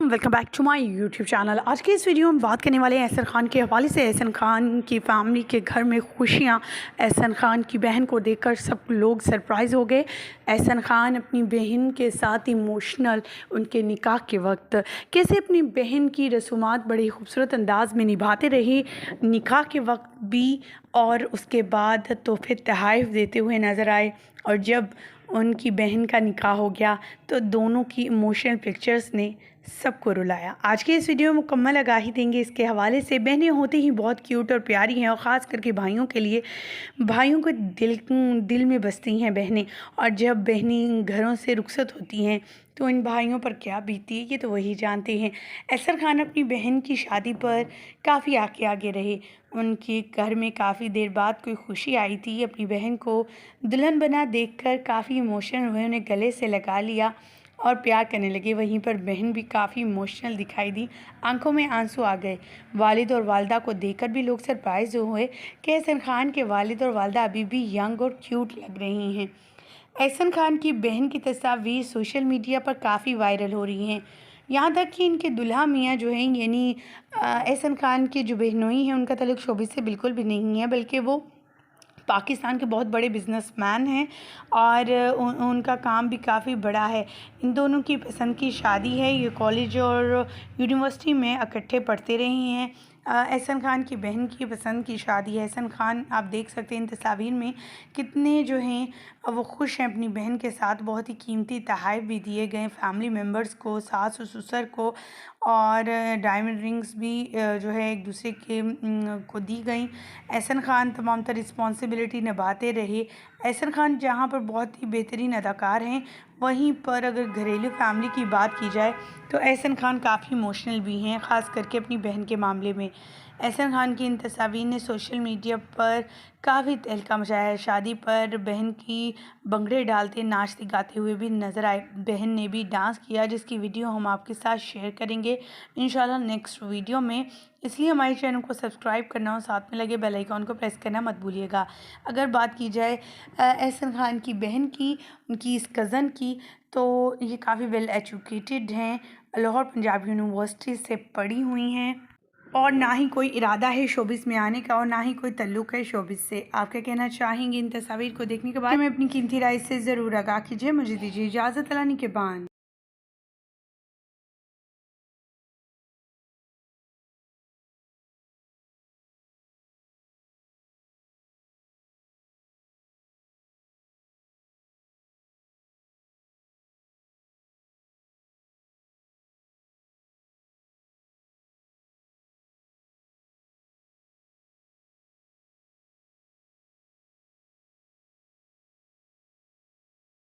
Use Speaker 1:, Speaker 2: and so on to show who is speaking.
Speaker 1: Welcome back to my YouTube channel. आज के इस वीडियो में बात करने वाले हैं एहसन खान के हवाले से। एहसन खान की फैमिली के घर में खुशियां। एहसन खान की बहन को देखकर सब लोग सरप्राइज़ हो गए। एहसन खान अपनी बहन के साथ इमोशनल उनके निकाह के वक्त कैसे अपनी बहन की रसूमात बड़ी खूबसूरत अंदाज में निभाते रहे, निकाह के वक्त भी और उसके बाद तोहफे तोहफ़े देते हुए नज़र आए। और जब उनकी बहन का निकाह हो गया तो दोनों की इमोशनल पिक्चर्स ने सबको रुलाया। आज के इस वीडियो में मुकम्मल आगाही देंगे इसके हवाले से। बहनें होती ही बहुत क्यूट और प्यारी हैं और ख़ास करके भाइयों के लिए, भाइयों को दिल में बसती हैं बहनें। और जब बहनें घरों से रुखसत होती हैं तो इन भाइयों पर क्या बीती है ये तो वही जानते हैं। एहसन खान अपनी बहन की शादी पर काफ़ी आगे रहे। उनके घर में काफ़ी देर बाद कोई खुशी आई थी। अपनी बहन को दुल्हन बना देखकर काफ़ी इमोशनल हुए, उन्हें गले से लगा लिया और प्यार करने लगे। वहीं पर बहन भी काफ़ी इमोशनल दिखाई दी, आंखों में आंसू आ गए। वालिद और वालदा को देखकर भी लोग सरप्राइज़ हुए कि एहसन खान के वालिद और वालदा अभी भी यंग और क्यूट लग रही हैं। एहसन खान की बहन की तस्वीर सोशल मीडिया पर काफ़ी वायरल हो रही हैं। यहाँ तक कि इनके दुल्हा मियाँ जो हैं, यानी एहसन खान की जो बहनोई हैं, उनका ताल्लुक़ शोबिस से बिल्कुल भी नहीं है, बल्कि वो पाकिस्तान के बहुत बड़े बिजनेसमैन हैं और उनका काम भी काफ़ी बड़ा है। इन दोनों की पसंद की शादी है। ये कॉलेज और यूनिवर्सिटी में इकट्ठे पढ़ते रहे हैं। एहसन खान की बहन की पसंद की शादी है। एहसन खान आप देख सकते हैं इन तस्वीर में कितने जो हैं वो खुश हैं अपनी बहन के साथ। बहुत ही कीमती तोहफ़े भी दिए गए फैमिली मेम्बर्स को, सास और ससुर को, और डायमंड रिंग्स भी जो है एक दूसरे के को दी गई। एहसन खान तमाम तर रिस्पॉन्सिबिलिटी निभाते रहे। एहसन खान जहाँ पर बहुत ही बेहतरीन अदाकार हैं, वहीं पर अगर घरेलू फैमिली की बात की जाए तो एहसन खान काफ़ी इमोशनल भी हैं, ख़ास करके अपनी बहन के मामले में। एहसन खान की इन तस्वीर ने सोशल मीडिया पर काफ़ी तहलका मचाया है। शादी पर बहन की भंगड़े डालते, नाचते गाते हुए भी नज़र आए। बहन ने भी डांस किया, जिसकी वीडियो हम आपके साथ शेयर करेंगे इंशाल्लाह नेक्स्ट वीडियो में। इसलिए हमारे चैनल को सब्सक्राइब करना और साथ में लगे बेल आइकॉन को प्रेस करना मत भूलिएगा। अगर बात की जाए एहसन खान की बहन की, उनकी इस कज़न की, तो ये काफ़ी वेल एजुकेटेड हैं, लाहौर पंजाब यूनिवर्सिटी से पढ़ी हुई हैं और ना ही कोई इरादा है शोबिस में आने का और ना ही कोई तल्लुक़ है शोबिस से। आप क्या कहना चाहेंगे इन तस्वीर को देखने के बाद? हमें अपनी कीमती राय से ज़रूर आगाह कीजिए। मुझे दीजिए इजाज़त। अल्लाह निगहबान।